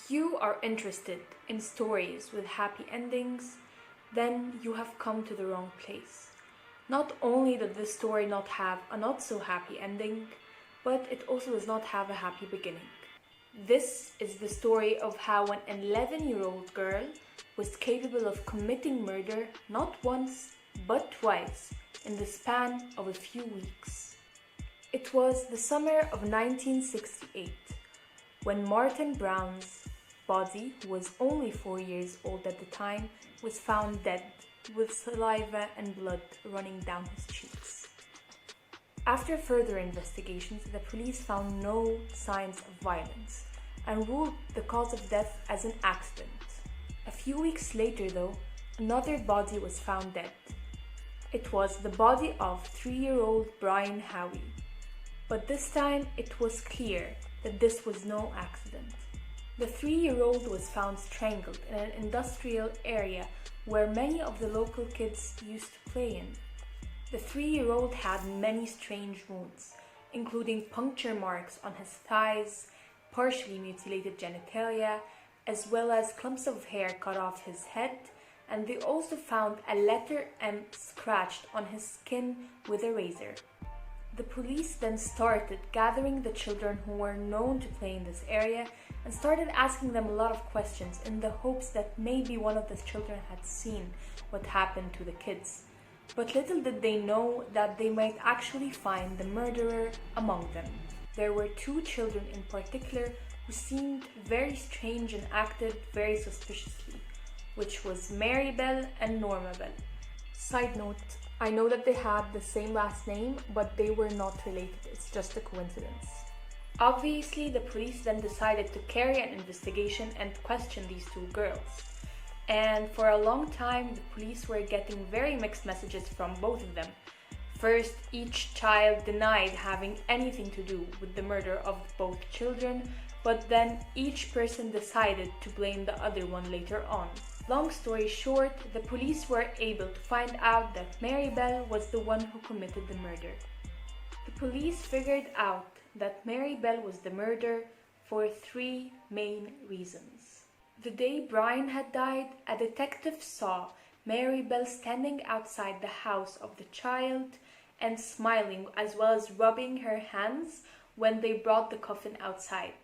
If you are interested in stories with happy endings, then you have come to the wrong place. Not only does this story not have a not so happy ending, but it also does not have a happy beginning. This is the story of how an 11-year-old girl was capable of committing murder not once, but twice in the span of a few weeks. It was the summer of 1968 when Martin Brown's body, who was only 4 years old at the time, was found dead with saliva and blood running down his cheeks. After further investigations, the police found no signs of violence and ruled the cause of death as an accident. A few weeks later, though, another body was found dead. It was the body of 3-year-old Brian Howie. But this time it was clear that this was no accident. The 3-year-old was found strangled in an industrial area where many of the local kids used to play in. The 3-year-old had many strange wounds, including puncture marks on his thighs, partially mutilated genitalia, as well as clumps of hair cut off his head, and they also found a letter M scratched on his skin with a razor. The police then started gathering the children who were known to play in this area and started asking them a lot of questions in the hopes that maybe one of the children had seen what happened to the kids. But little did they know that they might actually find the murderer among them. There were 2 children in particular who seemed very strange and acted very suspiciously, which was Mary Bell and Norma Bell. Side note, I know that they had the same last name, but they were not related. It's just a coincidence. Obviously, the police then decided to carry an investigation and question these 2 girls. And for a long time, the police were getting very mixed messages from both of them. First, each child denied having anything to do with the murder of both children, but then each person decided to blame the other one later on. Long story short, the police were able to find out that Mary Bell was the one who committed the murder. The police figured out that Mary Bell was the murderer for 3 main reasons. The day Brian had died, a detective saw Mary Bell standing outside the house of the child and smiling, as well as rubbing her hands when they brought the coffin outside.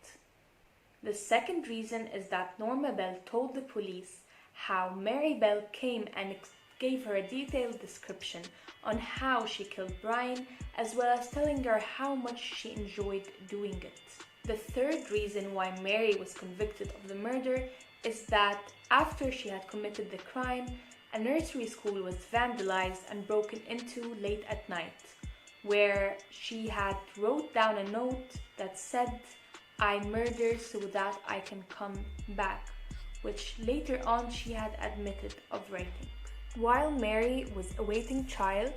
The second reason is that Norma Bell told the police how Mary Bell came and gave her a detailed description on how she killed Brian, as well as telling her how much she enjoyed doing it. The third reason why Mary was convicted of the murder is that after she had committed the crime, a nursery school was vandalized and broken into late at night, where she had wrote down a note that said, "I murder so that I can come back," which later on she had admitted of writing. While Mary was awaiting trial,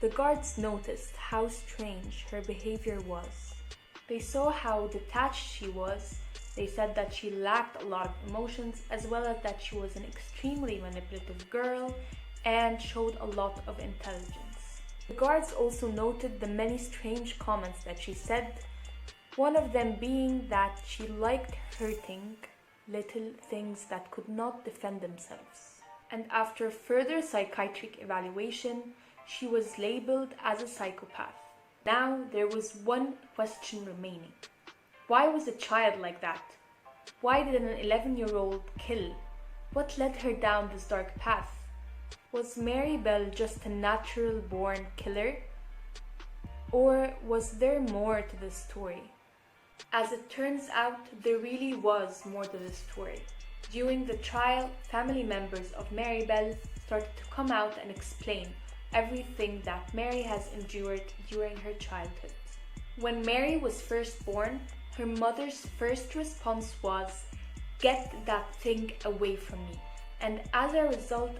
the guards noticed how strange her behavior was. They saw how detached she was. They said that she lacked a lot of emotions, as well as that she was an extremely manipulative girl and showed a lot of intelligence. The guards also noted the many strange comments that she said, one of them being that she liked hurting little things that could not defend themselves. And after further psychiatric evaluation, she was labeled as a psychopath. Now there was one question remaining. Why was a child like that? Why did an 11-year-old kill? What led her down this dark path? Was Mary Bell just a natural-born killer? Or was there more to this story? As it turns out, there really was more to this story. During the trial, family members of Mary Bell started to come out and explain everything that Mary has endured during her childhood. When Mary was first born, her mother's first response was, "Get that thing away from me." And as a result,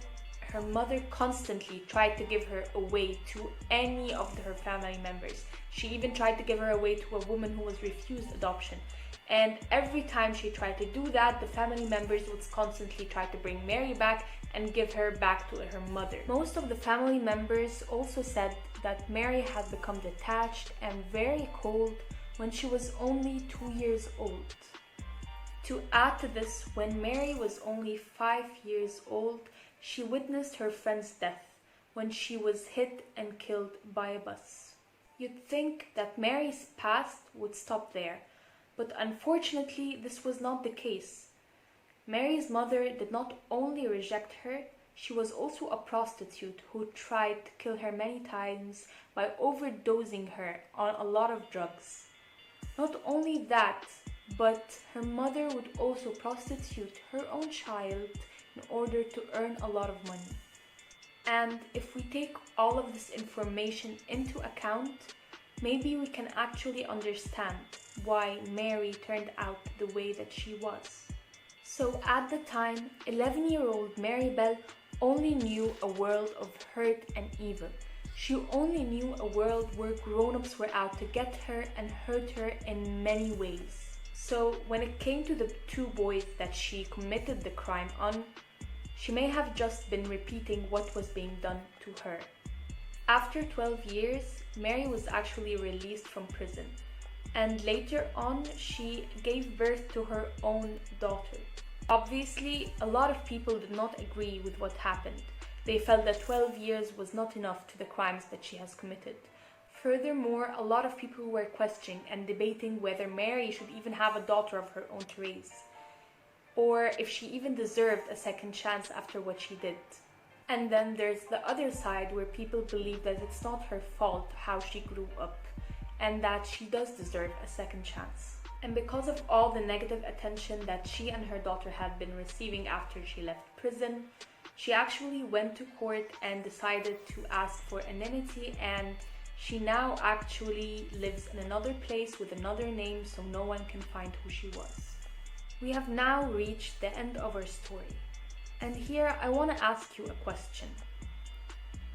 her mother constantly tried to give her away to any of her family members. She even tried to give her away to a woman who was refused adoption. And every time she tried to do that, the family members would constantly try to bring Mary back and give her back to her mother. Most of the family members also said that Mary had become detached and very cold when she was only 2 years old. To add to this, when Mary was only 5 years old, she witnessed her friend's death when she was hit and killed by a bus. You'd think that Mary's past would stop there, but unfortunately this was not the case. Mary's mother did not only reject her, she was also a prostitute who tried to kill her many times by overdosing her on a lot of drugs. Not only that, but her mother would also prostitute her own child in order to earn a lot of money. And if we take all of this information into account, maybe we can actually understand why Mary turned out the way that she was. So at the time, 11-year-old Mary Bell only knew a world of hurt and evil. She only knew a world where grown-ups were out to get her and hurt her in many ways. So when it came to the two boys that she committed the crime on, she may have just been repeating what was being done to her. After 12 years, Mary was actually released from prison, and later on she gave birth to her own daughter. Obviously, a lot of people did not agree with what happened. They felt that 12 years was not enough to the crimes that she has committed. Furthermore, a lot of people were questioning and debating whether Mary should even have a daughter of her own to raise, or if she even deserved a second chance after what she did. And then there's the other side where people believe that it's not her fault how she grew up, and that she does deserve a second chance. And because of all the negative attention that she and her daughter had been receiving after she left prison, she actually went to court and decided to ask for anonymity, and she now actually lives in another place with another name so no one can find who she was. We have now reached the end of our story. And here I want to ask you a question.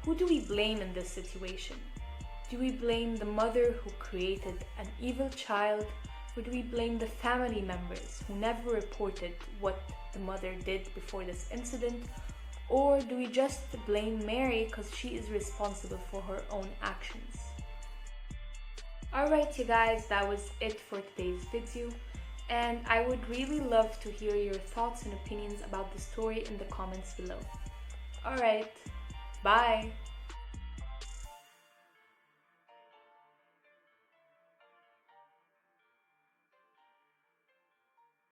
Who do we blame in this situation? Do we blame the mother who created an evil child, or do we blame the family members who never reported what the mother did before this incident? Or do we just blame Mary because she is responsible for her own actions? Alright you guys, that was it for today's video. And I would really love to hear your thoughts and opinions about the story in the comments below. Alright, bye!